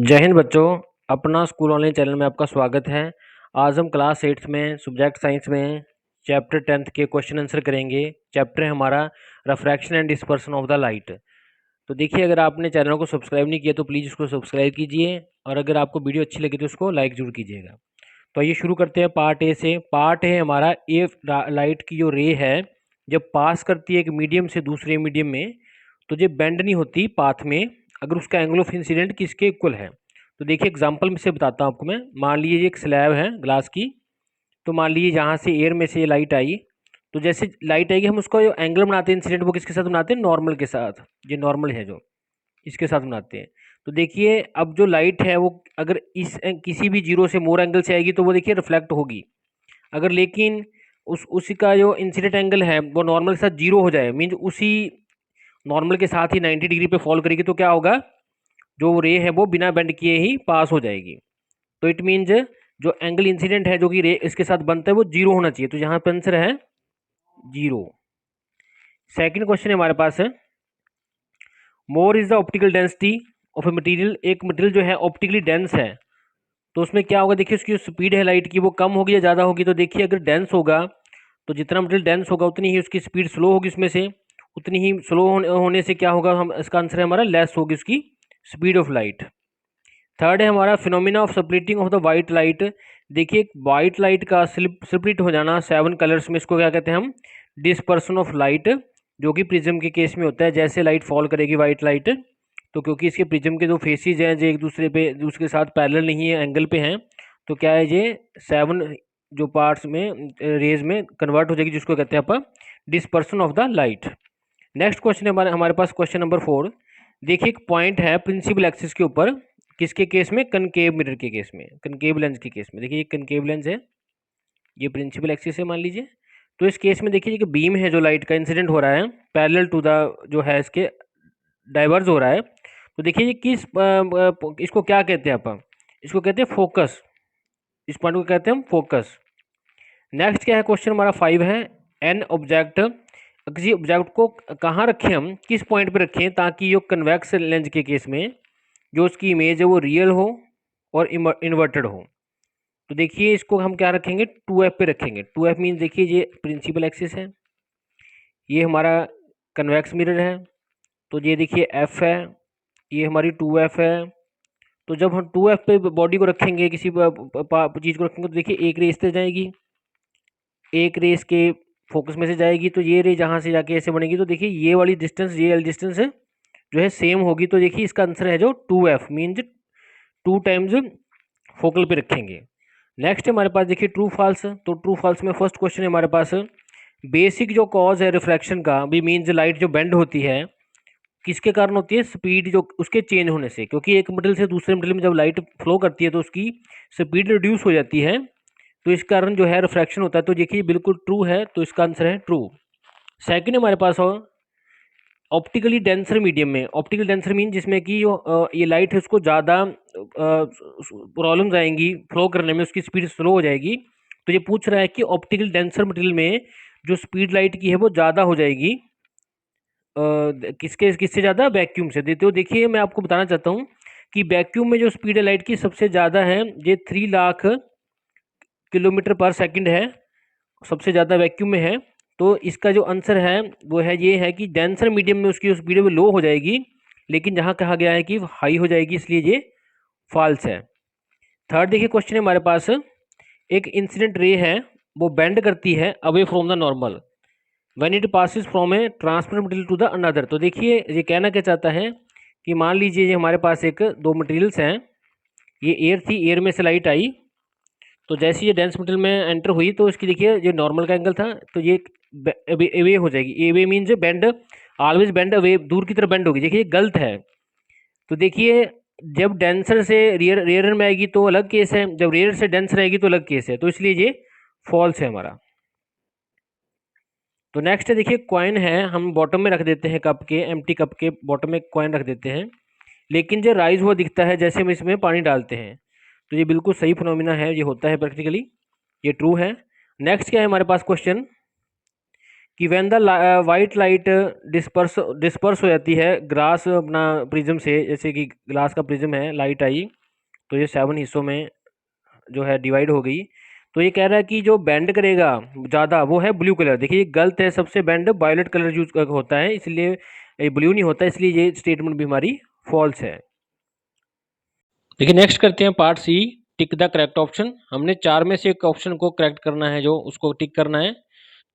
जय हिंद बच्चों। अपना स्कूल ऑनलाइन चैनल में आपका स्वागत है। आज हम क्लास 8th में सब्जेक्ट साइंस में चैप्टर 10th के क्वेश्चन आंसर करेंगे। चैप्टर है हमारा refraction and dispersion of the light. तो देखिए, अगर आपने चैनल को सब्सक्राइब नहीं किया तो प्लीज़ इसको सब्सक्राइब कीजिए, और अगर आपको वीडियो अच्छी लगी तो उसको लाइक जरूर कीजिएगा। तो आइए शुरू करते हैं पार्ट ए से। पार्ट है हमारा ए, लाइट की जो रे है जब पास करती है एक मीडियम से दूसरे मीडियम में, तो जब बेंड नहीं होती पाथ में अगर उसका एंगल ऑफ इंसिडेंट किसके इक्वल है। तो देखिए एग्जांपल में से बताता हूँ आपको मैं। मान लीजिए एक स्लैब है ग्लास की, तो मान लीजिए जहाँ से एयर में से लाइट आई, तो जैसे लाइट आएगी हम उसका जो एंगल बनाते हैं इंसिडेंट वो किसके साथ बनाते हैं, नॉर्मल के साथ। ये नॉर्मल है जो इसके साथ बनाते हैं। तो देखिए अब जो लाइट है वो अगर इस किसी भी जीरो से मोर एंगल से आएगी तो वो देखिए रिफ्लेक्ट होगी। अगर लेकिन उसी का जो इंसिडेंट एंगल है वो नॉर्मल के साथ जीरो हो जाए, मीन्स उसी नॉर्मल के साथ ही 90 डिग्री पे फॉल करेगी, तो क्या होगा, जो रे है वो बिना बेंड किए ही पास हो जाएगी। तो इट मीन्स जो एंगल इंसिडेंट है जो कि रे इसके साथ बनता है वो जीरो होना चाहिए। तो यहाँ पे आंसर है जीरो। सेकंड क्वेश्चन हमारे पास है, more is the optical density of a material. एक मटेरियल जो है ऑप्टिकली डेंस है, तो उसमें क्या होगा, देखिए उसकी स्पीड है लाइट की वो कम होगी या ज़्यादा होगी। तो देखिए अगर डेंस होगा तो जितना मटेरियल डेंस होगा उतनी ही उसकी स्पीड स्लो होगी, उसमें से उतनी ही स्लो होने से क्या होगा, हम इसका आंसर है हमारा लेस होगी उसकी स्पीड ऑफ लाइट। थर्ड है हमारा phenomena of splitting of the white light. देखिए वाइट लाइट का स्प्लिट हो जाना 7 कलर्स में, इसको क्या कहते हैं हम, डिस्पर्सन ऑफ लाइट, जो कि प्रिज्म के केस में होता है। जैसे लाइट फॉल करेगी वाइट लाइट, तो क्योंकि इसके प्रिज्म के जो फेसिस हैं जो एक दूसरे पे दूसरे के साथ पैरेलल नहीं है, एंगल पे हैं, तो क्या है ये 7 जो पार्ट्स में रेज में कन्वर्ट हो जाएगी, जिसको कहते हैं अपन dispersion of the light. Next question हमारे हमारे पास क्वेश्चन नंबर 4। देखिए एक पॉइंट है प्रिंसिपल एक्सिस के ऊपर, किसके केस में, कनकेव मिरर के केस में, कनकेव लेंस के केस में। देखिए ये कनकेव लेंस है, ये प्रिंसिपल एक्सिस है मान लीजिए। तो इस केस में देखिए कि बीम है जो लाइट का इंसिडेंट हो रहा है पैरेलल टू द जो है इसके डाइवर्ज हो रहा है। तो देखिए ये किस इसको क्या कहते हैं अपन, इसको कहते हैं फोकस। इस पॉइंट को कहते हैं हम फोकस। नेक्स्ट क्या है क्वेश्चन हमारा 5 है, एन ऑब्जेक्ट, किसी ऑब्जेक्ट को कहाँ रखें हम, किस पॉइंट पे रखें ताकि जो कन्वेक्स लेंस के केस में जो उसकी इमेज है वो रियल हो और इन्वर्टेड हो। तो देखिए इसको हम क्या रखेंगे, 2f पे रखेंगे। 2f मीन्स देखिए ये प्रिंसिपल एक्सिस है, ये हमारा कन्वेक्स मिरर है, तो ये देखिए f है, ये हमारी 2f है। तो जब हम 2f पे बॉडी को रखेंगे, किसी चीज़ को रखेंगे, तो देखिए एक रे इस तरह जाएगी, एक रे इसके फोकस में से जाएगी, तो ये रे जहाँ से जाके ऐसे बनेगी, तो देखिए ये वाली डिस्टेंस, ये वाली डिस्टेंस जो है सेम होगी। तो देखिए इसका आंसर है जो 2f मीन्स 2 टाइम्स फोकल पे रखेंगे। नेक्स्ट हमारे पास देखिए ट्रू फॉल्स। तो ट्रू फॉल्स में फर्स्ट क्वेश्चन है हमारे पास, बेसिक जो कॉज है रिफ्रैक्शन का भी मीन्स लाइट जो बेंड होती है किसके कारण होती है, स्पीड जो उसके चेंज होने से। क्योंकि एक मटेरियल से दूसरे मटेरियल में जब लाइट फ्लो करती है तो उसकी स्पीड रिड्यूस हो जाती है, तो इस कारण जो है रिफ्रैक्शन होता है। तो देखिए बिल्कुल ट्रू है, तो इसका आंसर है ट्रू। सेकंड हमारे पास हो ऑप्टिकली डेंसर मीडियम में। ऑप्टिकल डेंसर मीन जिसमें कि ये लाइट है उसको ज़्यादा प्रॉब्लम्स आएंगी फ्लो करने में, उसकी स्पीड स्लो हो जाएगी। तो ये पूछ रहा है कि ऑप्टिकल डेंसर मटेरियल में जो स्पीड लाइट की है वो ज़्यादा हो जाएगी किसके किससे ज़्यादा, वैक्यूम से। देते हो देखिए मैं आपको बताना चाहता हूँ कि वैक्यूम में जो स्पीड है लाइट की सबसे ज़्यादा है, ये 3 लाख किलोमीटर पर सेकंड है, सबसे ज़्यादा वैक्यूम में है। तो इसका जो आंसर है वो है ये है कि डेंसर मीडियम में उसकी स्पीड वो लो हो जाएगी, लेकिन जहाँ कहा गया है कि हाई हो जाएगी, इसलिए ये फॉल्स है। थर्ड देखिए क्वेश्चन है हमारे पास, एक इंसिडेंट रे है वो बेंड करती है away from the normal when it passes from a transparent material to the another. तो देखिए ये कहना क्या चाहता है कि मान लीजिए ये हमारे पास एक दो मटेरियल्स हैं, ये एयर थी, एयर में से लाइट आई, तो जैसे ही ये डेंस मटेरियल में एंटर हुई तो इसकी देखिए ये नॉर्मल का एंगल था, तो ये अवे हो जाएगी। Away means bend, always bend away, दूर की तरफ बेंड होगी। देखिए ये गलत है। तो देखिए जब डेंसर से रेयर में आएगी तो अलग केस है, जब रेयर से डेंसर आएगी तो अलग केस है, तो इसलिए ये फॉल्स है हमारा। तो नेक्स्ट है देखिए कॉइन है, हम बॉटम में रख देते हैं कप के, एम्प्टी कप के बॉटम में कॉइन रख देते हैं, लेकिन जो राइज हुआ दिखता है जैसे हम इसमें पानी डालते हैं। तो ये बिल्कुल सही फिनोमिना है, ये होता है प्रैक्टिकली, ये ट्रू है। नेक्स्ट क्या है हमारे पास क्वेश्चन, कि when the white light disperse हो जाती है ग्लास अपना प्रिज्म से, जैसे कि ग्लास का प्रिज्म है, लाइट आई तो ये 7 हिस्सों में जो है डिवाइड हो गई। तो ये कह रहा है कि जो बेंड करेगा ज़्यादा वो है ब्लू कलर। देखिए ये गलत है, सबसे बेंड वायलेट कलर यूज होता है, इसलिए ये ब्लू नहीं होता, इसलिए ये स्टेटमेंट भी हमारी फॉल्स है। देखिए नेक्स्ट करते हैं part C, tick the correct option. हमने 4 में से एक ऑप्शन को करेक्ट करना है, जो उसको टिक करना है।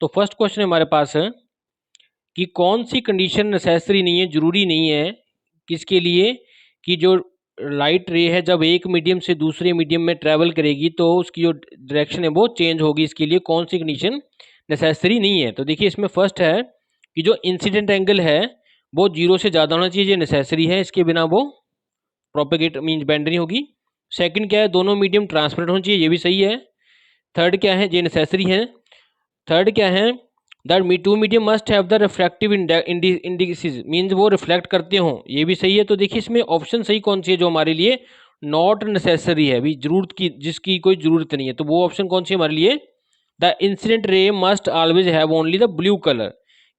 तो फर्स्ट क्वेश्चन हमारे पास है कि कौन सी कंडीशन नेसेसरी नहीं है, जरूरी नहीं है किसके लिए, कि जो लाइट रे है जब एक मीडियम से दूसरे मीडियम में ट्रेवल करेगी तो उसकी जो डायरेक्शन है वो चेंज होगी, इसके लिए कौन सी कंडीशन नेसेसरी नहीं है। तो देखिए इसमें फर्स्ट है कि जो इंसिडेंट एंगल है वो 0 से ज़्यादा होना चाहिए, ये नेसेसरी है, इसके बिना वो प्रोपेगेट मीन बेंड नहीं होगी। सेकंड क्या है, दोनों मीडियम ट्रांसपेरेंट होना चाहिए, ये भी सही है। थर्ड क्या है, ये नेसेसरी है। थर्ड क्या है, that two medium must have the refractive indices, means वो रिफ्लेक्ट करते हों, ये भी सही है। तो देखिए इसमें ऑप्शन सही कौन सी है जो हमारे लिए नॉट नेसेसरी है, भी जरूरत की, जिसकी कोई जरूरत नहीं है, तो वो ऑप्शन कौन सी है हमारे लिए, the incident ray must always have only the blue colour,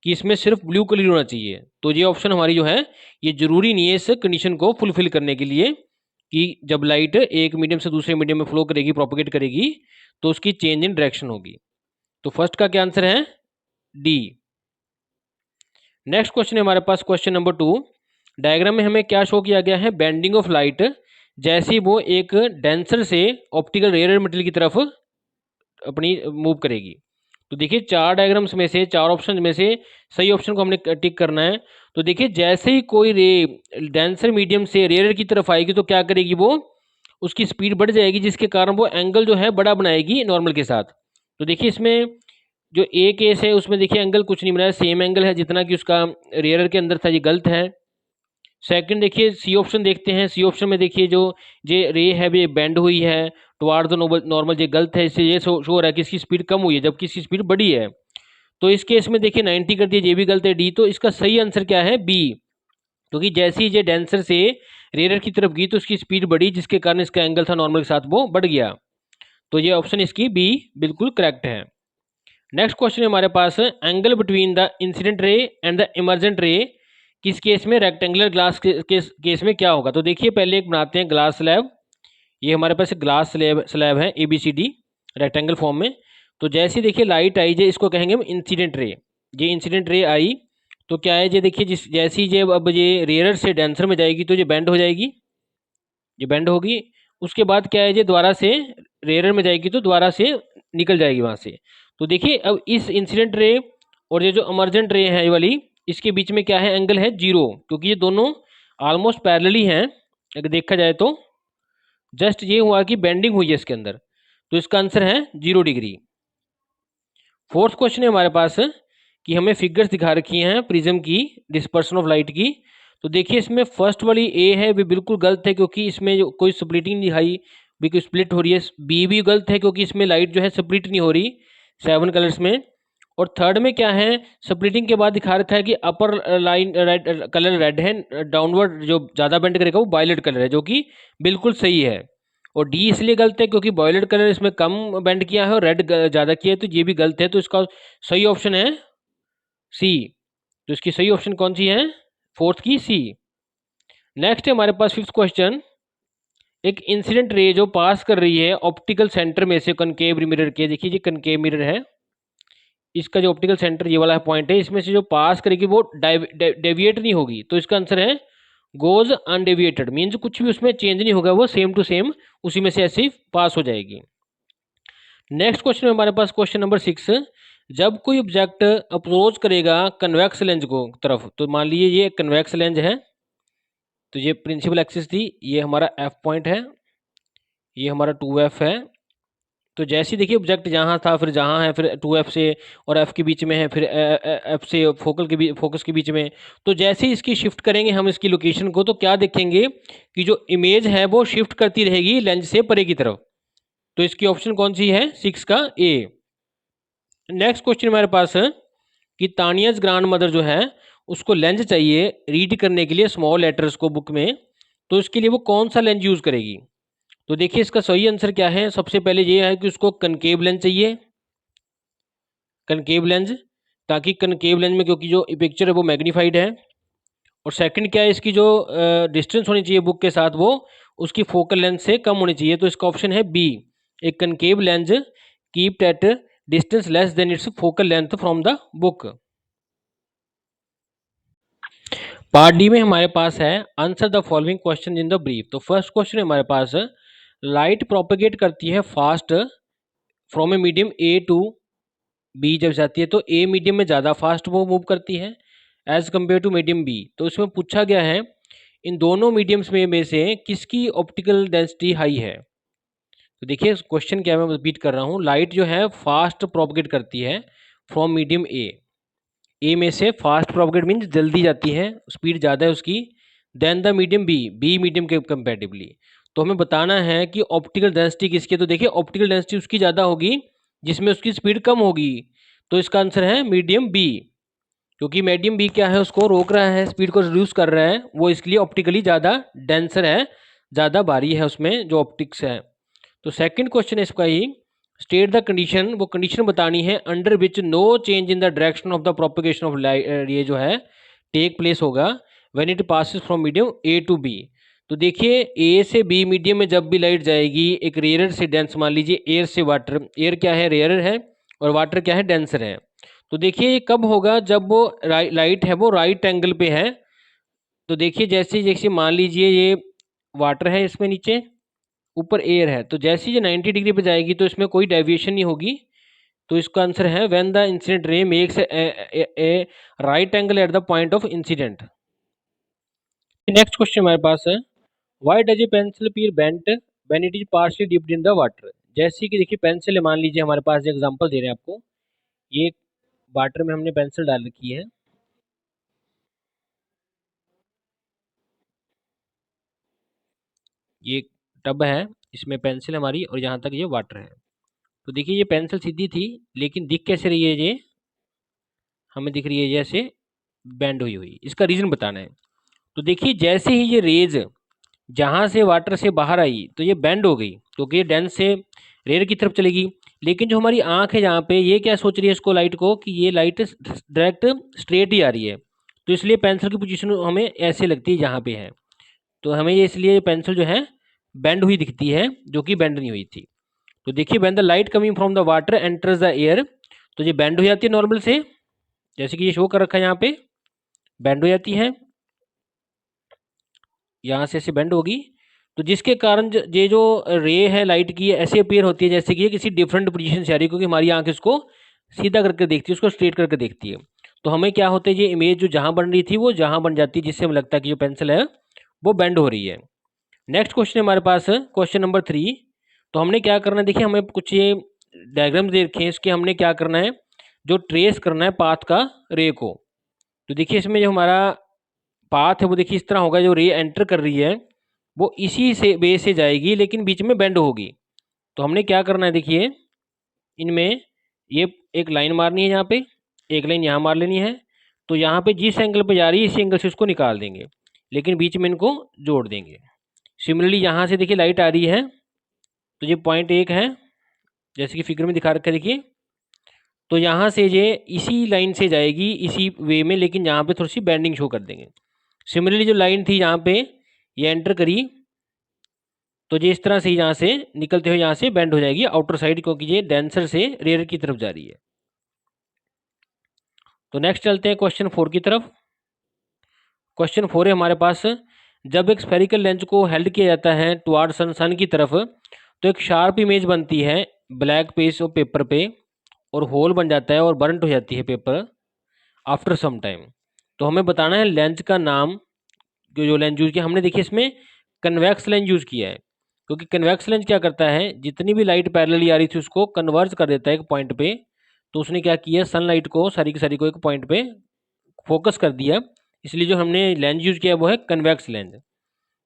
कि इसमें सिर्फ ब्लू कलर होना चाहिए। तो ये ऑप्शन हमारी जो है ये जरूरी नहीं है इस कंडीशन को फुलफिल करने के लिए, कि जब लाइट एक मीडियम से दूसरे मीडियम में फ्लो करेगी, प्रोपोगेट करेगी, तो उसकी चेंज इन डायरेक्शन होगी। तो फर्स्ट का क्या आंसर है, डी। नेक्स्ट क्वेश्चन है हमारे पास क्वेश्चन नंबर 2। डायग्राम में हमें क्या शो किया गया है, बेंडिंग ऑफ लाइट जैसे वो एक डेंसर से ऑप्टिकल रेयर मटेरियल की तरफ अपनी मूव करेगी। तो देखिए 4 डायग्राम्स में से, 4 ऑप्शन में से सही ऑप्शन को हमने टिक करना है। तो देखिए जैसे ही कोई रे डेंसर मीडियम से रेयर की तरफ आएगी तो क्या करेगी, वो उसकी स्पीड बढ़ जाएगी, जिसके कारण वो एंगल जो है बड़ा बनाएगी नॉर्मल के साथ। तो देखिए इसमें जो ए केस है उसमें देखिए एंगल कुछ नहीं बनाया, सेम एंगल है जितना कि उसका रेयर के अंदर था, ये गलत है। सेकंड देखिए सी ऑप्शन देखते हैं, सी ऑप्शन में देखिए जो ये रे है ये बेंड हुई है टुवार्ड द नॉर्मल, ये गलत है, इससे ये शो हो रहा है कि इसकी स्पीड कम हुई है जबकि इसकी स्पीड बढ़ी है। तो इस केस में देखिए 90 कर दिया, ये भी गलत है, डी। तो इसका सही आंसर क्या है, बी, क्योंकि जैसे ही ये डेंसर से रेयर की तरफ गई तो उसकी स्पीड बढ़ी, जिसके कारण इसका एंगल था नॉर्मल के साथ वो बढ़ गया। तो ये ऑप्शन इसकी बी बिल्कुल करेक्ट है। नेक्स्ट क्वेश्चन हमारे पास है, angle between the incident ray and the emergent रे किस केस में रेक्टेंगुलर ग्लास के केस में क्या होगा। तो देखिए पहले एक बनाते हैं ग्लास स्लैब, ये हमारे पास ग्लास स्लैब है ABCD रेक्टेंगल फॉर्म में। तो जैसे देखिए लाइट आई जे, इसको कहेंगे हम इंसिडेंट रे, ये इंसिडेंट रे आई तो क्या है, ये देखिए जिस जैसी ये अब ये रेयर से डेंसर में जाएगी तो ये बेंड हो जाएगी, ये बेंड होगी। उसके बाद क्या है, ये दोबारा से रेयर में जाएगी तो दोबारा से निकल जाएगी वहाँ से। तो देखिए अब इस इंसिडेंट रे और ये जो इमर्जेंट रे है ये वाली, इसके बीच में क्या है, एंगल है 0, क्योंकि ये दोनों ऑलमोस्ट पैरेलली हैं अगर देखा जाए तो। जस्ट ये हुआ कि बेंडिंग हुई है इसके अंदर, तो इसका आंसर है 0 डिग्री। फोर्थ क्वेश्चन है हमारे पास कि हमें फिगर्स दिखा रखी हैं प्रिज्म की, डिस्पर्सन ऑफ लाइट की। तो देखिए इसमें फर्स्ट वाली ए है भी बिल्कुल गलत है, क्योंकि इसमें जो कोई स्प्लिटिंग नहीं दिखाई, भी कोई स्प्लिट हो रही है। बी भी गलत है क्योंकि इसमें लाइट जो है स्प्लिट नहीं हो रही 7 कलर्स में। और थर्ड में क्या है, स्प्लिटिंग के बाद दिखा रखा है कि अपर लाइन रेड कलर रेड है, डाउनवर्ड जो ज़्यादा बेंड करेगा वो वायलेट कलर है, जो कि बिल्कुल सही है। और डी इसलिए गलत है क्योंकि वायलेट कलर इसमें कम बेंड किया है और रेड ज़्यादा किया है, तो ये भी गलत है। तो इसका सही ऑप्शन है सी। तो इसकी सही ऑप्शन कौन सी है, फोर्थ की सी। नेक्स्ट है हमारे पास फिफ्थ क्वेश्चन, एक इंसिडेंट रे जो पास कर रही है ऑप्टिकल सेंटर में से कनकेव मिरर के, देखिए ये कनकेव मिरर है, इसका जो ऑप्टिकल सेंटर ये वाला पॉइंट है, इसमें से जो पास करेगी वो डेविएट नहीं होगी। तो इसका आंसर है गोज अनडेविएटेड, मीन्स कुछ भी उसमें चेंज नहीं होगा, वो सेम टू सेम उसी में से ऐसे ही पास हो जाएगी। नेक्स्ट क्वेश्चन है हमारे पास क्वेश्चन नंबर 6, जब कोई ऑब्जेक्ट अप्रोच करेगा कन्वेक्स लेंस को तरफ, तो मान लीजिए ये कन्वेक्स लेंस है, तो ये प्रिंसिपल एक्सिस थी, ये हमारा एफ पॉइंट है, ये हमारा 2F है। तो जैसे ही देखिए ऑब्जेक्ट जहाँ था फिर जहाँ है, फिर 2F से और F के बीच में है, फिर F से फोकस के बीच में। तो जैसे ही इसकी शिफ्ट करेंगे हम इसकी लोकेशन को, तो क्या देखेंगे कि जो इमेज है वो शिफ्ट करती रहेगी लेंस से परे की तरफ। तो इसकी ऑप्शन कौन सी है, 6 का ए। नेक्स्ट क्वेश्चन हमारे पास है कि तानियाज ग्रैंड मदर जो है उसको लेंस चाहिए रीड करने के लिए स्मॉल लेटर्स को बुक में, तो इसके लिए वो कौन सा लेंस यूज करेगी। तो देखिए इसका सही आंसर क्या है, सबसे पहले ये है कि उसको कनकेव लेंस चाहिए, कनकेव लेंस। ताकि कनकेव लेंस में, क्योंकि जो पिक्चर है वो मैग्नीफाइड है। और सेकंड क्या है, इसकी जो डिस्टेंस होनी चाहिए बुक के साथ, वो उसकी फोकल लेंथ से कम होनी चाहिए। तो इसका ऑप्शन है बी, एक concave lens kept at distance less than its focal length from the book. Part D में हमारे पास है answer the following question in the brief. तो फर्स्ट क्वेश्चन हमारे पास, लाइट प्रोपेगेट करती है fast from a medium A to B जब जाती है, तो ए मीडियम में ज़्यादा फास्ट वो मूव करती है as compared to medium B. तो इसमें पूछा गया है इन दोनों मीडियम्स में से किसकी ऑप्टिकल डेंसिटी हाई है। तो देखिए क्वेश्चन क्या है, मैं रिपीट कर रहा हूँ। लाइट जो है फास्ट प्रोपेगेट करती है फ्रॉम मीडियम ए में से फास्ट प्रोपेगेट मीन्स जल्दी जाती है, स्पीड ज़्यादा है उसकी, then the medium B medium के कंपेरेटिवली। तो हमें बताना है कि ऑप्टिकल डेंसिटी किसकी है। तो देखिए ऑप्टिकल डेंसिटी उसकी ज़्यादा होगी जिसमें उसकी स्पीड कम होगी। तो इसका आंसर है मीडियम बी, क्योंकि मीडियम बी क्या है, उसको रोक रहा है, स्पीड को रिड्यूस कर रहा है, वो इसलिए ऑप्टिकली ज़्यादा डेंसर है, ज़्यादा भारी है उसमें जो ऑप्टिक्स है। तो सेकंड क्वेश्चन है इसका ही, स्टेट द कंडीशन, वो कंडीशन बतानी है under which no change in the direction of the propagation of light, ये जो है टेक प्लेस होगा when it passes from medium A to B. तो देखिए ए से बी मीडियम में जब भी लाइट जाएगी, एक रेयर से डेंस, मान लीजिए एयर से वाटर, एयर क्या है रेयर है और वाटर क्या है डेंसर है। तो देखिए ये कब होगा, जब वो लाइट है वो राइट एंगल पे है। तो देखिए जैसे जैसे मान लीजिए ये वाटर है, इसमें नीचे ऊपर एयर है, तो जैसे ही ये 90 डिग्री पे जाएगी तो इसमें कोई डेविएशन नहीं होगी। तो इसका आंसर है when the incident ray makes a right angle at the point of incident. Next question हमारे पास है, why does a pencil appear bent when it is partially dipped in the water. जैसे कि देखिए पेंसिल है, मान लीजिए हमारे पास एग्जांपल दे रहे हैं आपको, ये वाटर में हमने पेंसिल डाल रखी है, ये टब है, इसमें पेंसिल हमारी और यहाँ तक ये वाटर है। तो देखिए ये पेंसिल सीधी थी, लेकिन दिख कैसे रही है, ये हमें दिख रही है जैसे बेंड हुई हुई। इसका रीज़न बताना है। तो देखिए जैसे ही ये रेज जहाँ से वाटर से बाहर आई तो ये बेंड हो गई, क्योंकि ये डेंस से रेयर की तरफ चलेगी। लेकिन जो हमारी आंख है जहाँ पे, ये क्या सोच रही है इसको, लाइट को, कि ये लाइट डायरेक्ट स्ट्रेट ही आ रही है। तो इसलिए पेंसिल की पोजीशन हमें ऐसे लगती है जहाँ पे है। तो हमें ये इसलिए पेंसिल जो है बेंड हुई दिखती है, जो कि बेंड नहीं हुई थी। तो देखिए when the light coming from the water enters the air, तो ये बेंड हो जाती है नॉर्मल से, जैसे कि ये शो कर रखा है यहाँ पे, बेंड हो जाती है, यहाँ से ऐसे बेंड होगी। तो जिसके कारण ये जो रे है लाइट की, ऐसे अपीयर होती है जैसे कि ये किसी डिफरेंट पोजीशन से आ रही है, क्योंकि हमारी आंख इसको सीधा करके देखती है, उसको स्ट्रेट करके देखती है। तो हमें क्या होता है, ये इमेज जो जहाँ बन रही थी वो जहाँ बन जाती है, जिससे हमें लगता है कि जो पेंसिल है वो बेंड हो रही है। नेक्स्ट क्वेश्चन हमारे पास क्वेश्चन नंबर 3। तो हमने क्या करना है, देखिए हमें कुछ ये डायग्राम दे रखे हैं, इसके हमने क्या करना है, जो ट्रेस करना है पाथ का रे को। तो देखिए इसमें जो हमारा पाथ है वो देखिए इस तरह होगा, जो रे एंटर कर रही है वो इसी से वे से जाएगी, लेकिन बीच में बेंड होगी। तो हमने क्या करना है, देखिए इनमें ये एक लाइन मारनी है, यहाँ पे एक लाइन यहाँ मार लेनी है। तो यहाँ पे जिस एंगल पे जा रही है इसी एंगल से उसको निकाल देंगे, लेकिन बीच में इनको जोड़ देंगे। सिमिलरली यहाँ से देखिए लाइट आ रही है, तो ये पॉइंट 1 है, जैसे कि फिगर में दिखा रखा है देखिए। तो यहाँ से ये इसी लाइन से जाएगी इसी वे में, लेकिन यहाँ पे थोड़ी सी बेंडिंग शो कर देंगे। सिमिलरली जो लाइन थी यहाँ पे ये एंटर करी, तो ये इस तरह से यहाँ से निकलते हुए यहाँ से बेंड हो जाएगी आउटर साइड, क्योंकि ये डेंसर से रेयर की तरफ जा रही है। तो नेक्स्ट चलते हैं क्वेश्चन 4 की तरफ। क्वेश्चन 4 है हमारे पास, जब एक स्फेरिकल लेंस को हेल्ड किया जाता है टुवार्ड सन की तरफ, तो एक शार्प इमेज बनती है ब्लैक पेज ऑफ पेपर पे, और होल बन जाता है और बर्नट हो जाती है पेपर आफ्टर सम टाइम। तो हमें बताना है लेंस का नाम, जो लेंस यूज किया हमने, देखिए इसमें कन्वेक्स लेंस यूज किया है, क्योंकि कन्वेक्स लेंस क्या करता है, जितनी भी लाइट पैरेलली आ रही थी उसको कन्वर्ज कर देता है एक पॉइंट पे। तो उसने क्या किया, सनलाइट को सारी की सारी को एक पॉइंट पे फोकस कर दिया, इसलिए जो हमने लेंस यूज किया वो है कन्वेक्स लेंस।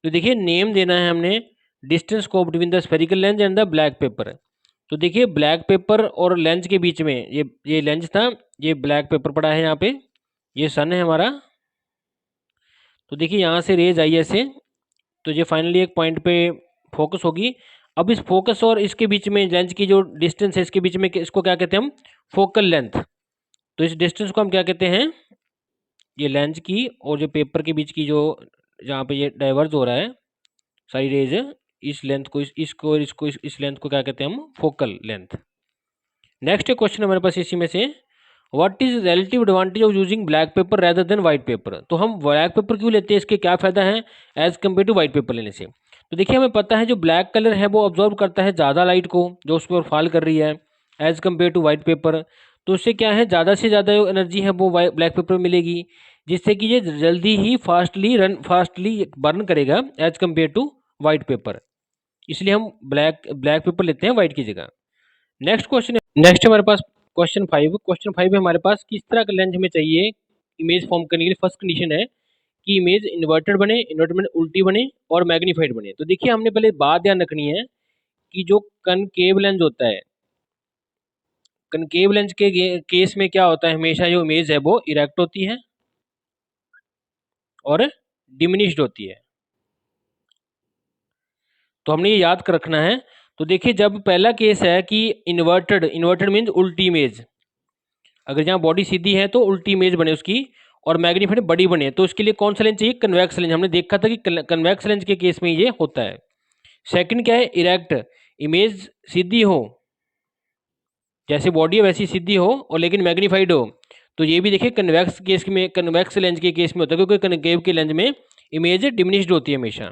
तो देखिए नेम देना है हमने, डिस्टेंस को between the spherical lens and the black pepper. तो देखिए ब्लैक पेपर और लेंस के बीच में ये लेंस था, ये ब्लैक पेपर पड़ा है यहाँ पे, ये सन है हमारा। तो देखिए यहाँ से रेज आई ऐसे, तो ये फाइनली एक पॉइंट पे फोकस होगी। अब इस फोकस और इसके बीच में लेंस की जो डिस्टेंस है इसके बीच में, इसको क्या कहते हैं हम, फोकल लेंथ। तो इस डिस्टेंस को हम क्या कहते हैं, ये लेंस की और जो पेपर के बीच की जो जहाँ पे ये डाइवर्ज हो रहा है सारी रेज, इस लेंथ को इसको और इसको इस लेंथ को क्या कहते हैं हम, फोकल लेंथ। नेक्स्ट क्वेश्चन हमारे पास इसी में से, what is relative advantage of using black pepper rather than white paper. तो हम ब्लैक पेपर क्यों लेते हैं, इसके क्या फायदा है as compared to white paper लेने से। तो देखिए हमें पता है जो ब्लैक कलर है वो ऑब्जॉर्व करता है ज़्यादा लाइट को जो उस पर फॉल कर रही है as compared to white paper. तो उससे क्या है, ज़्यादा से ज़्यादा जो एनर्जी है वो ब्लैक पेपर में मिलेगी, जिससे कि ये जल्दी ही फास्टली बर्न करेगा as compared to white paper. इसलिए हम ब्लैक ब्लैक पेपर लेते हैं व्हाइट की जगह। नेक्स्ट हमारे पास क्वेश्चन 5 है हमारे पास, किस तरह का लेंस हमें चाहिए इमेज फॉर्म करने के लिए। फर्स्ट कंडीशन है कि इमेज इन्वर्टेड बने उल्टी बने और मैग्नीफाइड बने। तो देखिए हमने पहले बात ध्यान रखनी है कि जो कनकेव लेंस होता है, कनकेव लेंस के केस में क्या होता है, हमेशा जो इमेज है वो इरेक्ट होती है और डिमिनिश्ड होती है। तो हमने ये याद कर रखना है। तो देखिए जब पहला केस है कि इन्वर्टेड मीन्स उल्टी इमेज, अगर जहाँ बॉडी सीधी है तो उल्टी इमेज बने उसकी, और मैग्नीफाइड बड़ी बने, तो इसके लिए कौन सा लेंस चाहिए, कन्वेक्स लेंस। हमने देखा था कि कन्वेक्स लेंस के केस में ये होता है। सेकंड क्या है, इरेक्ट इमेज सीधी हो, जैसे बॉडी है वैसी सीधी हो और लेकिन मैग्नीफाइड हो। तो ये भी देखिए कन्वेक्स लेंस के केस में होता है, क्योंकि कनकेव के लेंस में इमेज डिमिनिश्ड होती है हमेशा।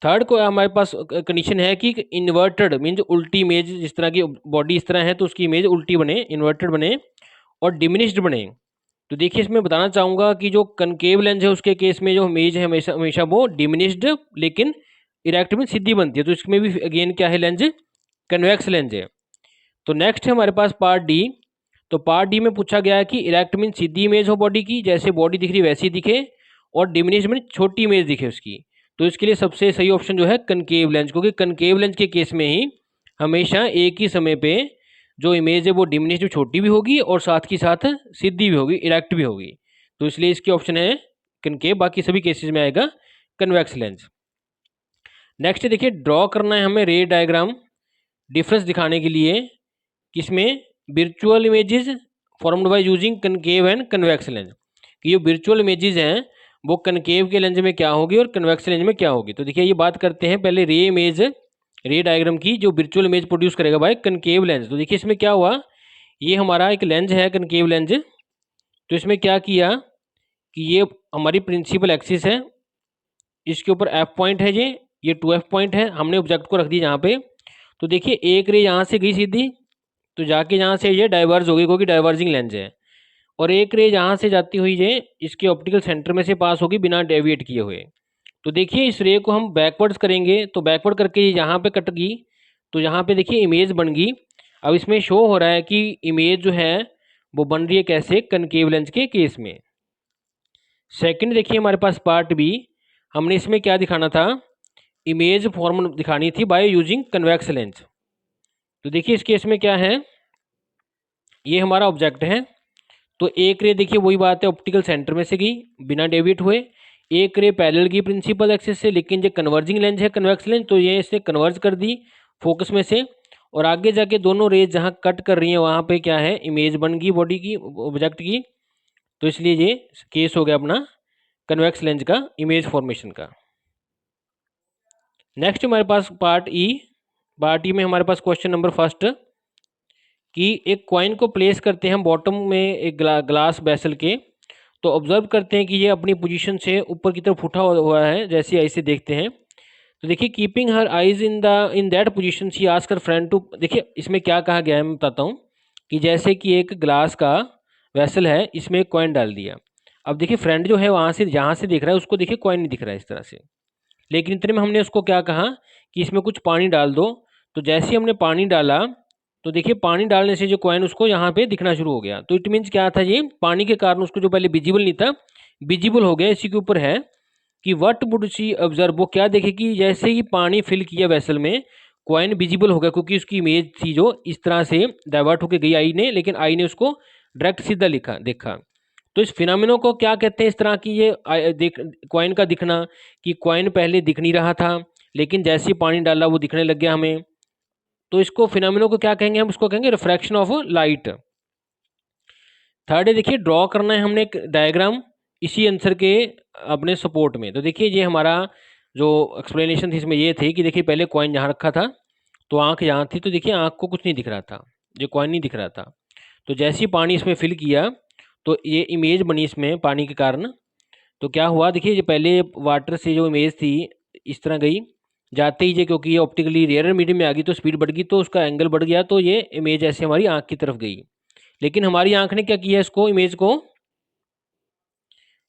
थर्ड को हमारे पास कंडीशन है कि इन्वर्टेड मीन्स उल्टी इमेज, जिस तरह की बॉडी इस तरह है तो उसकी इमेज उल्टी बने, इन्वर्टेड बने और डिमिनिश्ड बने। तो देखिए इसमें बताना चाहूँगा कि जो कनकेव लेंस है उसके केस में जो इमेज है हमेशा हमेशा वो डिमिनिश्ड लेकिन इरेक्ट में सीधी बनती है। तो इसमें भी अगेन क्या है, लेंस कन्वेक्स लेंस है। तो नेक्स्ट है हमारे पास पार्ट डी। तो पार्ट डी में पूछा गया है कि इरेक्ट मीन सीधी इमेज हो बॉडी की, जैसे बॉडी दिख रही वैसी दिखे, और डिमिनिश्ड मीन छोटी इमेज दिखे उसकी। तो इसके लिए सबसे सही ऑप्शन जो है कनकेव लेंस, क्योंकि कनकेव लेंस के केस में ही हमेशा एक ही समय पे जो इमेज है वो डिमिनिश्ड छोटी भी होगी और साथ ही साथ सीधी भी होगी, इरेक्ट भी होगी। तो इसलिए इसके ऑप्शन है कनकेव, बाकी सभी केसेस में आएगा कन्वेक्स लेंस। नेक्स्ट देखिए ड्रॉ करना है हमें रे डायग्राम डिफरेंस दिखाने के लिए, किसमें, virtual images formed by using concave and convex lens. कि ये विर्चुअल इमेजेस हैं वो कनकेव के लेंस में क्या होगी और कन्वेक्स लेंस में क्या होगी। तो देखिए ये बात करते हैं पहले रे डायग्राम की, जो विर्चुअल इमेज प्रोड्यूस करेगा बाय कनकेव लेंस। तो देखिए इसमें क्या हुआ, ये हमारा एक लेंस है कनकेव लेंस। तो इसमें क्या किया कि ये हमारी प्रिंसिपल एक्सिस है, इसके ऊपर एफ पॉइंट है, ये 2F पॉइंट है, हमने ऑब्जेक्ट को रख दिया यहाँ पे। तो देखिए एक रे यहाँ से गई सीधी, तो जाके यहाँ से ये डाइवर्ज होगी क्योंकि डाइवर्जिंग लेंस है, और एक रे यहाँ से जाती हुई ये इसके ऑप्टिकल सेंटर में से पास होगी बिना डेविएट किए हुए। तो देखिए इस रे को हम बैकवर्ड्स करेंगे, तो बैकवर्ड करके ये यहाँ पे कट गई, तो यहाँ पे देखिए इमेज बन गई। अब इसमें शो हो रहा है कि इमेज जो है वो बन रही है कैसे, कनकेव लेंस के केस में। सेकंड देखिए हमारे पास पार्ट बी, हमने इसमें क्या दिखाना था, इमेज फॉर्म दिखानी थी बाय यूजिंग कन्वेक्स लेंस। तो देखिए इस केस में क्या है, ये हमारा ऑब्जेक्ट है। तो एक रे देखिए वही बात है, ऑप्टिकल सेंटर में से गई बिना डेविएट हुए, एक रे पैरेलल की प्रिंसिपल एक्सिस से, लेकिन जो कन्वर्जिंग लेंस है कन्वेक्स लेंस, तो ये इसे कन्वर्ज कर दी फोकस में से, और आगे जाके दोनों रेज जहाँ कट कर रही हैं वहाँ पे क्या है, इमेज बन गई बॉडी की, ऑब्जेक्ट की। तो इसलिए ये केस हो गया अपना कन्वेक्स लेंस का इमेज फॉर्मेशन का। नेक्स्ट हमारे पास पार्ट ई में हमारे पास क्वेश्चन नंबर फर्स्ट, कि एक कॉइन को प्लेस करते हैं हम बॉटम में एक ग्लास बेसल के, तो ऑब्जर्व करते हैं कि ये अपनी पोजीशन से ऊपर की तरफ उठा हुआ है, जैसे ऐसे देखते हैं। तो देखिए keeping her eyes in that position she ask her friend to, देखिए इसमें क्या कहा गया है मैं बताता हूँ, कि जैसे कि एक ग्लास का वेसल है, इसमें एक कॉइन डाल दिया। अब देखिए फ्रेंड जो है वहाँ से जहाँ से देख रहा है उसको देखिए कॉइन नहीं दिख रहा है इस तरह से, लेकिन इतने में हमने उसको क्या कहा कि इसमें कुछ पानी डाल दो। तो जैसे ही हमने पानी डाला, तो देखिए पानी डालने से जो कॉइन उसको यहाँ पे दिखना शुरू हो गया। तो इट मीन्स क्या था, ये पानी के कारण उसको जो पहले विजिबल नहीं था विजिबल हो गया। इसी के ऊपर है कि व्हाट वुड शी ऑब्जर्व, वो क्या देखेगी, जैसे ही पानी फिल किया वेसल में कॉइन विजिबल हो गया, क्योंकि उसकी इमेज थी जो इस तरह से डाइवर्ट होकर गई आई ने, लेकिन आई ने उसको डायरेक्ट सीधा देखा। तो इस फिनोमिना को क्या कहते हैं, इस तरह की ये देख कॉइन का दिखना, कि कॉइन पहले दिख नहीं रहा था लेकिन जैसे ही पानी डाला वो दिखने लग गया हमें। तो इसको फिनोमिना को क्या कहेंगे, हम इसको कहेंगे रिफ्रैक्शन ऑफ लाइट। थर्ड है देखिए ड्रॉ करना है हमने एक डायग्राम इसी आंसर के अपने सपोर्ट में। तो देखिए ये हमारा जो एक्सप्लेनेशन थी इसमें ये थी कि देखिए पहले कॉइन यहाँ रखा था, तो आँख यहाँ थी, तो देखिए आँख को कुछ नहीं दिख रहा था, ये कॉइन नहीं दिख रहा था। तो जैसे ही पानी इसमें फिल किया तो ये इमेज बनी इसमें पानी के कारण। तो क्या हुआ देखिए, ये पहले वाटर से जो इमेज थी इस तरह गई, जाते ही ये क्योंकि ये ऑप्टिकली रेयर मीडियम में आ गई तो स्पीड बढ़ गई, तो उसका एंगल बढ़ गया, तो ये इमेज ऐसे हमारी आँख की तरफ गई। लेकिन हमारी आँख ने क्या किया, इसको इमेज को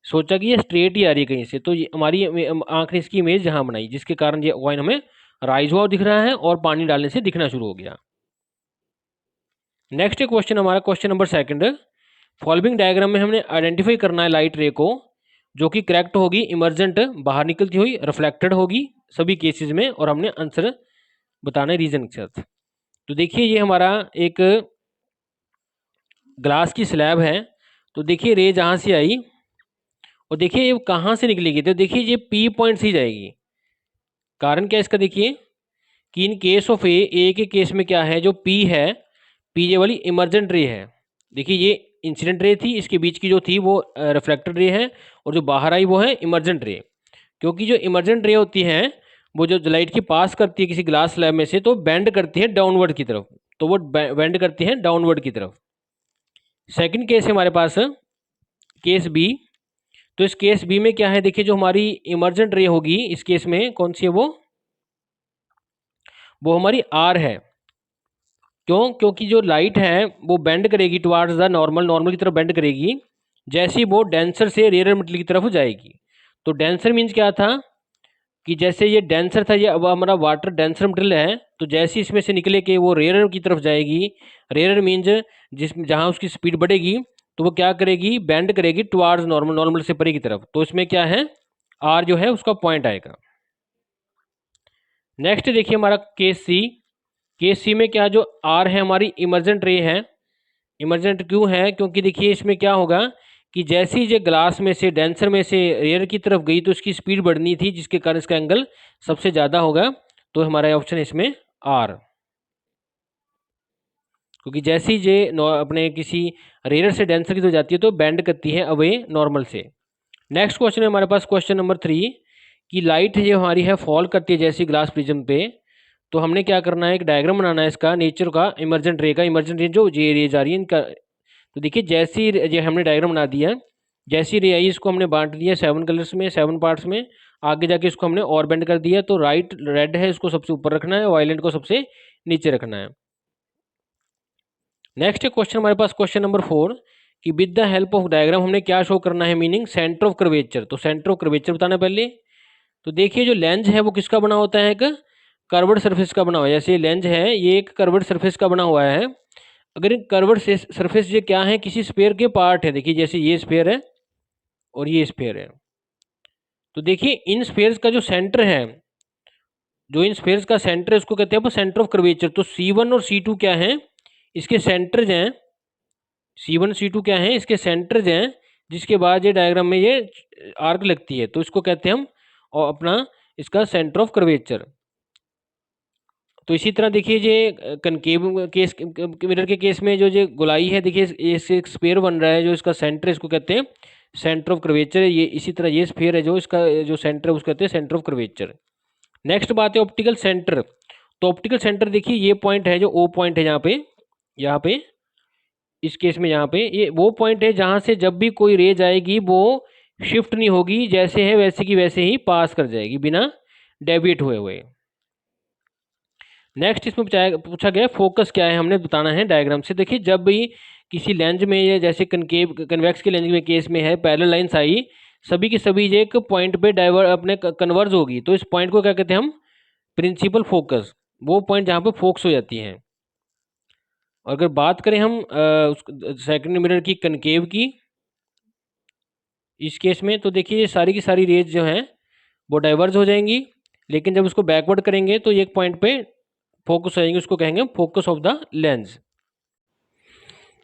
सोचा कि ये स्ट्रेट ही आ रही है कहीं से, तो ये हमारी आँख ने इसकी इमेज यहाँ बनाई, जिसके कारण ये कॉइन हमें राइज हुआ दिख रहा है और पानी डालने से दिखना शुरू हो गया। नेक्स्ट क्वेश्चन हमारा question number second, following diagram में हमने आइडेंटिफाई करना है लाइट रे को जो कि करेक्ट होगी, इमर्जेंट बाहर निकलती हुई, रिफ्लेक्टेड होगी सभी केसेस में, और हमने आंसर बताना है रीजन के साथ। तो देखिए ये हमारा एक ग्लास की स्लैब है, तो देखिए रे जहाँ से आई और देखिए ये कहाँ से निकलेगी, तो देखिए ये पी पॉइंट से ही जाएगी। कारण क्या है इसका, देखिए कि इन केस ऑफ ए के केस में क्या है, जो पी है, पी ये वाली इमर्जेंट रे है। देखिए ये इंसिडेंट रे थी, इसके बीच की जो थी वो रिफ्लेक्टेड रे है, और जो बाहर आई वो है इमर्जेंट रे। क्योंकि जो इमर्जेंट रे होती है वो जो लाइट की पास करती है किसी ग्लास स्लैब में से, तो बेंड करती है डाउनवर्ड की तरफ, तो वो बेंड करती है डाउनवर्ड की तरफ। सेकंड केस है हमारे पास केस बी। तो इस केस बी में क्या है, देखिए जो हमारी इमर्जेंट रे होगी इस केस में कौन सी है, वो हमारी आर है। क्यों, क्योंकि जो लाइट है वो बेंड करेगी टुवार्ड्स द नॉर्मल, नॉर्मल की तरफ बेंड करेगी जैसे ही वो डेंसर से रेयर मेटेरियल की तरफ जाएगी। तो डेंसर मीन्स क्या था कि जैसे ये डेंसर था, ये अब हमारा वाटर डेंसर मटेरियल है, तो जैसे इसमें से निकले कि वो रेयर की तरफ जाएगी, रेयर मीन्स जिसमें जहाँ उसकी स्पीड बढ़ेगी तो वो क्या करेगी, बेंड करेगी टुवार्ड्स नॉर्मल, नॉर्मल से परे की तरफ। तो इसमें क्या है, आर जो है उसका पॉइंट आएगा। नेक्स्ट देखिए हमारा केस सी। केस सी में क्या, जो आर है हमारी इमर्जेंट रे है। इमर्जेंट क्यों है, क्योंकि देखिए इसमें क्या होगा कि जैसे ही ये ग्लास में से डेंसर में से एयर की तरफ गई तो इसकी स्पीड बढ़नी थी, जिसके कारण इसका एंगल सबसे ज़्यादा होगा। तो हमारा ऑप्शन है इसमें आर, क्योंकि जैसे ही ये अपने किसी रेयर से डेंसर की तरफ जाती है तो बेंड करती है अवे नॉर्मल से। नेक्स्ट क्वेश्चन है हमारे पास क्वेश्चन नंबर 3 कि लाइट जो हमारी है फॉल करती है जैसी ग्लास प्रिज्म पे, तो हमने क्या करना है, एक डायग्राम बनाना है इसका नेचर का, इमर्जेंट रे का। इमर्जेंट रे जो ये रेज आ रही है इनका, तो देखिए जैसी ये हमने डायग्राम बना दिया, जैसी रे आई इसको हमने बांट दिया 7 कलर्स में, 7 पार्ट्स में। आगे जाके इसको हमने और बेंड कर दिया, तो राइट रेड है इसको सबसे ऊपर रखना है, वायलेट को सबसे नीचे रखना है। नेक्स्ट क्वेश्चन हमारे पास क्वेश्चन नंबर 4 कि with the help of diagram हमने क्या शो करना है, मीनिंग सेंटर ऑफ कर्वेचर। तो सेंटर ऑफ कर्वेचर बताना पहले। तो देखिए जो लेंस है वो किसका बना होता है, एक कर्व्ड सरफेस का बना हुआ है। जैसे लेंस है ये एक कर्व्ड सरफेस का बना हुआ है। अगर कर्व्ड सरफेस ये क्या है, किसी स्फीयर के पार्ट है। देखिए जैसे ये स्फीयर है और ये स्फीयर है, तो देखिए इन स्फीयर्स का जो सेंटर है, जो इन स्फीयर्स का सेंटर है उसको कहते हैं सेंटर ऑफ कर्वेचर। तो C1 और C2 क्या है, इसके सेंटर्स हैं। C1 C2 क्या है, इसके सेंटर्स हैं, जिसके बाद ये डायग्राम में ये आर्क लगती है, तो इसको कहते हैं हम और अपना इसका सेंटर ऑफ कर्वेचर। तो इसी तरह देखिए ये कनकेव केस, मिरर के केस में जो ये गोलाई है, देखिए ये एक स्फीयर बन रहा है, जो इसका सेंटर है इसको कहते हैं सेंटर ऑफ कर्वेचर। ये इसी तरह ये स्फीयर है जो इसका जो सेंटर है उसको कहते हैं सेंटर ऑफ कर्वेचर। नेक्स्ट बात है ऑप्टिकल सेंटर। तो ऑप्टिकल सेंटर देखिए ये पॉइंट है जो ओ पॉइंट है, यहाँ पे इस केस में यहाँ पे ये वो पॉइंट है जहाँ से जब भी कोई रेज आएगी वो शिफ्ट नहीं होगी, जैसे है वैसे की वैसे ही पास कर जाएगी बिना डेविएट हुए हुए। नेक्स्ट इसमें पूछा गया फोकस क्या है, हमने बताना है डायग्राम से। देखिए जब भी किसी लेंस में ये जैसे कनकेव कन्वेक्स के लेंस में केस में है पैरेलल लाइंस आई, सभी की सभी ये एक पॉइंट पे डाइवर अपने कन्वर्ज होगी, तो इस पॉइंट को क्या कहते हैं हम, प्रिंसिपल फोकस। वो पॉइंट जहाँ पे फोकस हो जाती है। और अगर बात करें हम सेकंड मिरर की कनकेव की, इस केस में तो देखिए ये सारी की सारी रेज जो हैं वो डाइवर्ज हो जाएंगी, लेकिन जब उसको बैकवर्ड करेंगे तो ये एक पॉइंट पे फोकस हो जाएंगे, उसको कहेंगे फोकस ऑफ द लेंस।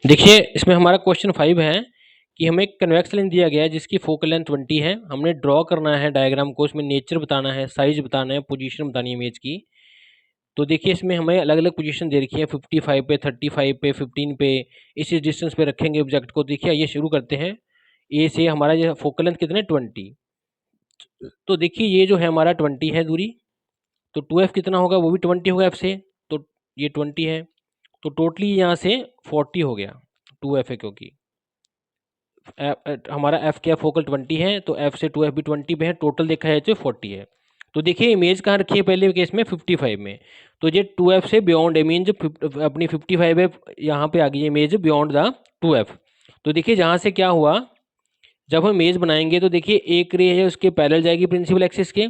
देखिए इसमें हमारा क्वेश्चन 5 है कि हमें एक कन्वेक्स लेंस दिया गया है जिसकी फोकल लेंथ 20 है। हमने ड्रॉ करना है डायग्राम को, इसमें नेचर बताना है, साइज बताना है, पोजीशन बतानी है इमेज की। तो देखिए इसमें हमें अलग अलग पोजीशन दे रखी है, 55 पे, 35 पे, 15 पे, इस डिस्टेंस पे रखेंगे ऑब्जेक्ट को। देखिए ये शुरू करते हैं, ए से हमारा ये फोकल लेंथ कितना है 20। तो देखिए ये जो है हमारा 20 है दूरी, तो 2f कितना होगा, वो भी 20 होगा f से, तो ये 20 है, तो टोटली यहाँ से 40 हो गया, 2f है क्योंकि हमारा f क्या फोकल 20 है, तो f से 2f भी 20 पे है, टोटल देखा है तो 40 है। तो देखिए इमेज कहाँ रखी है पहले केस में 55 में, तो ये 2f से बियॉन्ड है, मीन अपनी 55 है, यहाँ पे आ गई इमेज बियॉन्ड द 2f। तो देखिए जहाँ से क्या हुआ, जब हम इमेज बनाएंगे तो देखिए एक रे है उसके पैरेलल जाएगी प्रिंसिपल एक्सिस के,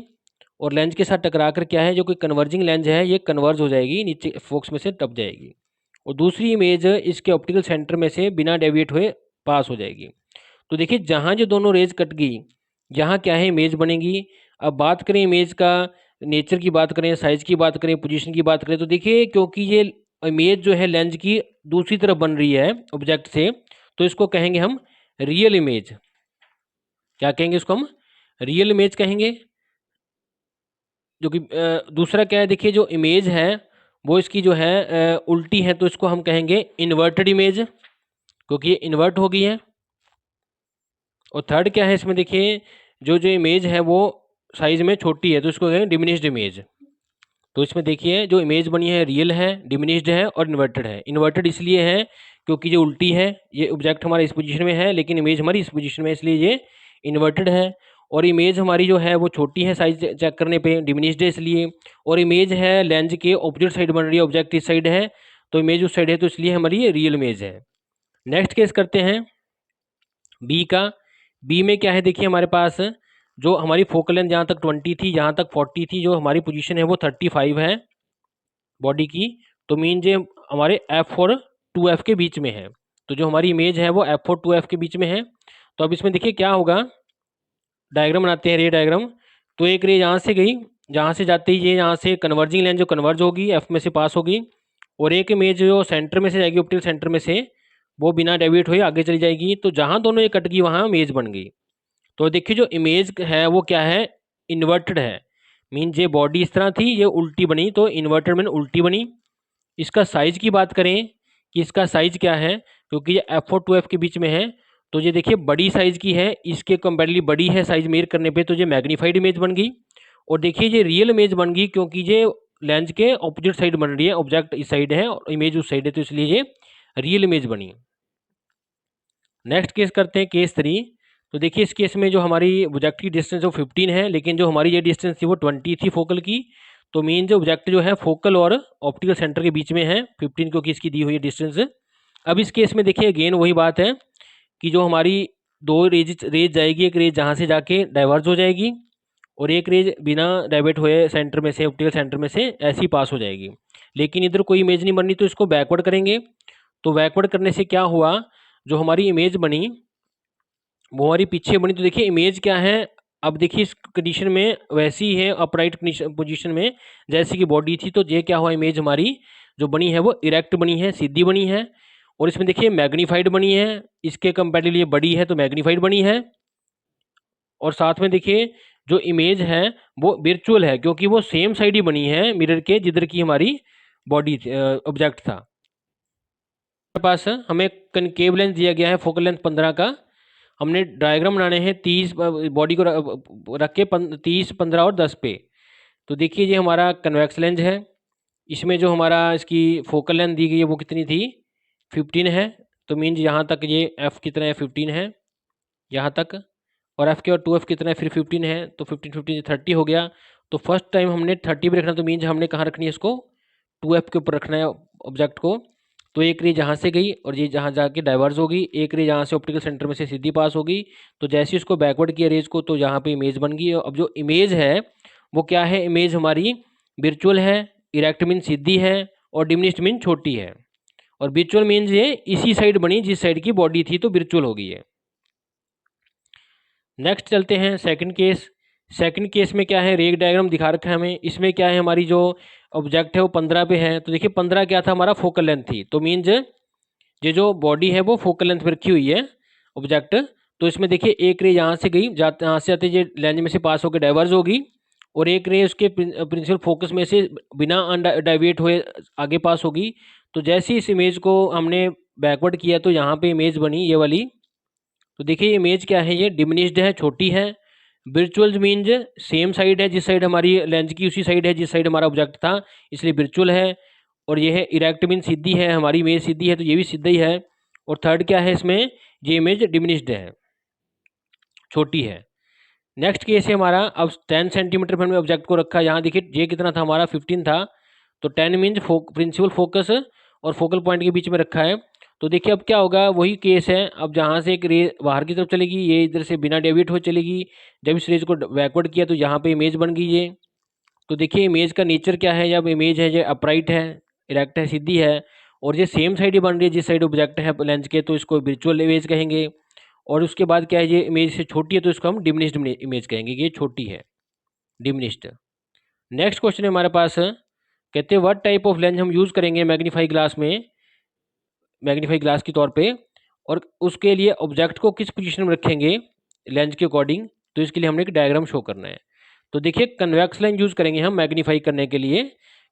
और लेंस के साथ टकरा कर क्या है, जो कोई कन्वर्जिंग लेंस है ये कन्वर्ज हो जाएगी, नीचे फोक्स में से टप जाएगी, और दूसरी इमेज इसके ऑप्टिकल सेंटर में से बिना डेविएट हुए पास हो जाएगी। तो देखिए जहाँ जो दोनों रेज कट गई, यहाँ क्या है इमेज बनेगी। अब बात करें इमेज का नेचर की बात करें, साइज की बात करें, पोजीशन की बात करें, तो देखिए क्योंकि ये इमेज जो है लेंस की दूसरी तरफ बन रही है ऑब्जेक्ट से, तो इसको कहेंगे हम रियल इमेज। क्या कहेंगे इसको हम, रियल इमेज कहेंगे। जो कि दूसरा क्या है, देखिए जो इमेज है वो इसकी जो है उल्टी है, तो इसको हम कहेंगे इन्वर्टेड इमेज, क्योंकि ये इन्वर्ट हो गई है। और थर्ड क्या है इसमें, देखिए जो जो इमेज है वो साइज में छोटी है, तो इसको कहेंगे डिमिनिश्ड इमेज। तो इसमें देखिए जो इमेज बनी है रियल है, डिमिनिश्ड है और इन्वर्टेड है। इन्वर्टेड इसलिए है क्योंकि ये उल्टी है, ये ऑब्जेक्ट हमारा इस पोजीशन में है लेकिन इमेज हमारी इस पोजीशन में है, इसलिए ये इन्वर्टेड है। और इमेज हमारी जो है वो छोटी है साइज चेक करने पे, डिमिनिश्ड है इसलिए। और इमेज है लेंस के ऑपोजिट साइड बन रही है, ऑब्जेक्ट इस साइड है, तो इमेज उस साइड है, तो इसलिए हमारी ये रियल इमेज है। नेक्स्ट केस करते हैं बी का। बी में क्या है, देखिए हमारे पास जो हमारी फोकल लेंथ जहाँ तक 20 थी, यहाँ तक 40 थी, जो हमारी पोजीशन है वो 35 है बॉडी की, तो मीन जे हमारे एफ और 2f के बीच में है। तो जो हमारी इमेज है वो एफ और 2f के बीच में है। तो अब इसमें देखिए क्या होगा, डायग्राम बनाते हैं, रे डायग्राम। तो एक रे यहाँ से गई, जहाँ से जाते ही ये यहाँ से कन्वर्जिंग लेंस जो कन्वर्ज होगी एफ में से पास होगी, और एक इमेज जो सेंटर में से जाएगी ऑप्टिकल सेंटर में से, वो बिना डेविएट हुए आगे चली जाएगी। तो जहाँ दोनों ये कट गई वहाँ इमेज बन गई। तो देखिए जो इमेज है वो क्या है, इन्वर्टेड है, मीन ये बॉडी इस तरह थी, ये उल्टी बनी, तो इन्वर्टेड मीन उल्टी बनी। इसका साइज की बात करें कि इसका साइज क्या है, क्योंकि ये एफ और 2f के बीच में है, तो ये देखिए बड़ी साइज की है, इसके कंपेरेटिवली बड़ी है साइज मेयर करने पे, तो ये मैग्नीफाइड इमेज बन गई। और देखिए ये रियल इमेज बन गई क्योंकि ये लेंस के ऑपोजिट साइड बन रही है, ऑब्जेक्ट इस साइड है और इमेज उस साइड है, तो इसलिए ये रियल इमेज बनी। नेक्स्ट केस करते हैं केस 3। तो देखिए इस केस में जो हमारी ऑब्जेक्ट की डिस्टेंस वो 15 है, लेकिन जो हमारी ये डिस्टेंस थी वो 20 थी फोकल की। तो मेन जो ऑब्जेक्ट जो है फोकल और ऑप्टिकल सेंटर के बीच में है 15, क्योंकि इसकी दी हुई है डिस्टेंस। अब इस केस में देखिए अगेन वही बात है कि जो हमारी दो रेज जाएगी, एक रेज जहाँ से जाके डाइवर्ज हो जाएगी, और एक रेज बिना डाइवर्ट हुए सेंटर में से, ऑप्टिकल सेंटर में से ऐसी पास हो जाएगी। लेकिन इधर कोई इमेज नहीं बननी, तो इसको बैकवर्ड करेंगे। तो बैकवर्ड करने से क्या हुआ, जो हमारी इमेज बनी वो हमारी पीछे बनी। तो देखिए इमेज क्या है, अब देखिए इस कंडीशन में वैसी ही है अपराइट पोजीशन में जैसी कि बॉडी थी। तो ये क्या हुआ, इमेज हमारी जो बनी है वो इरेक्ट बनी है, सीधी बनी है। और इसमें देखिए मैग्नीफाइड बनी है, इसके कंपेरेटिवली ये बड़ी है तो मैग्नीफाइड बनी है। और साथ में देखिए जो इमेज है वो वर्चुअल है, क्योंकि वो सेम साइड ही बनी है मिरर के जिधर की हमारी बॉडी ऑब्जेक्ट था। हमारे पास हमें कनकेव लेंस दिया गया है फोकल लेंथ 15 का। हमने डायग्राम बनाने हैं 30 बॉडी को रख के 30, 15 और 10 पे। तो देखिए ये हमारा कन्वेक्स लेंस है, इसमें जो हमारा इसकी फोकल लेंथ दी गई है वो कितनी थी, 15 है। तो मीन्स यहाँ तक ये एफ कितना है, 15 है यहाँ तक, और एफ के और 2f कितना है फिर 15 है, तो 15 15 30 हो गया। तो फर्स्ट टाइम हमने 30 पे रखना, तो मीन्स हमने कहाँ रखनी है इसको, 2f के ऊपर रखना है ऑब्जेक्ट को। तो एक रे जहाँ से गई और ये जहाँ जाके डाइवर्स होगी, एक रे जहाँ से ऑप्टिकल सेंटर में से सीधी पास होगी। तो जैसे उसको बैकवर्ड किया रेज को, तो यहाँ पे इमेज बन गई। अब जो इमेज है वो क्या है, इमेज हमारी वर्चुअल है, इरेक्ट मीन सीधी है, और डिमिनिश्ड मीन छोटी है। और वर्चुअल मीन्स ये इसी साइड बनी जिस साइड की बॉडी थी, तो वर्चुअल हो गई है। नेक्स्ट चलते हैं सेकंड केस। सेकंड केस में क्या है, रेग डायग्राम दिखा रखा है हमें। इसमें क्या है, हमारी जो ऑब्जेक्ट है वो 15 पे है। तो देखिए 15 क्या था, हमारा फोकल लेंथ थी। तो मीन्स ये जो बॉडी है वो फोकल लेंथ पे रखी हुई है ऑब्जेक्ट। तो इसमें देखिए एक रे यहाँ से गई, जाते यहाँ से आते ये लेंस में से पास होकर डाइवर्ज होगी, और एक रे उसके प्रिंसिपल फोकस में से बिना डाइवेट हुए आगे पास होगी। तो जैसे इस इमेज को हमने बैकवर्ड किया तो यहाँ पे इमेज बनी ये वाली। तो देखिए इमेज क्या है, ये डिमिनिश्ड है, छोटी है। विर्चुअल मीन्स सेम साइड है, जिस साइड हमारी लेंस की उसी साइड है जिस साइड हमारा ऑब्जेक्ट था, इसलिए विर्चुअल है। और ये है इरेक्ट मीन सीधी है, हमारी इमेज सीधी है तो ये भी सीधा ही है। और थर्ड क्या है इसमें, ये इमेज डिमिनिश्ड है, छोटी है। नेक्स्ट केस है हमारा, अब 10 सेंटीमीटर पर हमने ऑब्जेक्ट को रखा। यहाँ देखिए ये कितना था हमारा, 15 था। तो 10 मीन्स प्रिंसिपल फोकस और फोकल पॉइंट के बीच में रखा है। तो देखिए अब क्या होगा, वही केस है। अब जहाँ से एक रे बाहर की तरफ चलेगी, ये इधर से बिना डेविएट हो चलेगी। जब इस रेज को बैकवर्ड किया तो यहाँ पे इमेज बन गई ये। तो देखिए इमेज का नेचर क्या है, जब इमेज है ये अपराइट है, इरेक्ट है, सीधी है, और ये सेम साइड ही बन रही है जिस साइड ऑब्जेक्ट है लेंस के, तो इसको विजुअल इमेज कहेंगे। और उसके बाद क्या है, ये इमेज से छोटी है तो इसको हम डिमिनिश्ड इमेज कहेंगे, ये छोटी है, डिमिनिश्ड। नेक्स्ट क्वेश्चन है हमारे पास, कहते हैं व्हाट टाइप ऑफ लेंस हम यूज़ करेंगे मैग्नीफाई ग्लास में, मैग्नीफाई ग्लास के तौर पे, और उसके लिए ऑब्जेक्ट को किस पोजीशन में रखेंगे लेंस के अकॉर्डिंग। तो इसके लिए हमने एक डायग्राम शो करना है। तो देखिए कन्वेक्स लेंस यूज़ करेंगे हम मैग्नीफाई करने के लिए,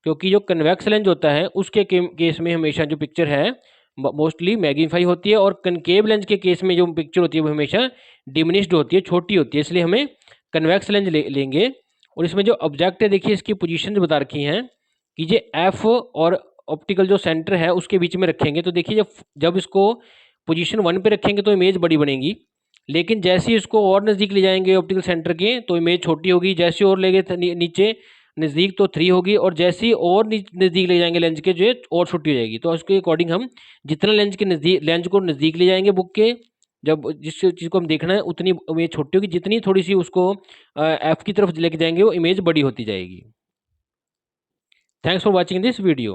क्योंकि जो कन्वेक्स लेंस होता है उसके केस में हमेशा जो पिक्चर है मोस्टली मैग्नीफाई होती है, और कनकेव लेंस के केस में जो पिक्चर होती है वो हमेशा डिमिनिश्ड होती है, छोटी होती है। इसलिए हमें कन्वेक्स लेंस लेंगे। और इसमें जो ऑब्जेक्ट है देखिए इसकी पोजीशन बता रखी हैं कि ये एफ और ऑप्टिकल जो सेंटर है उसके बीच में रखेंगे। तो देखिए जब जब इसको पोजीशन 1 पे रखेंगे तो इमेज बड़ी बनेगी, लेकिन जैसे ही इसको और नज़दीक ले जाएंगे ऑप्टिकल सेंटर के तो इमेज छोटी होगी। जैसे और ले गए नीचे नज़दीक तो 3 होगी, और जैसे ही और नज़दीक ले जाएंगे लेंस के जो है और छोटी हो जाएगी। तो उसके अकॉर्डिंग हम जितना लेंस के नज़दीक लेंस को नज़दीक ले जाएंगे बुक के, जब जिस चीज़ को हम देखना है उतनी इमेज छोटी होगी, जितनी थोड़ी सी उसको एफ की तरफ लेके जाएंगे वो इमेज बड़ी होती जाएगी। Thanks for watching this video.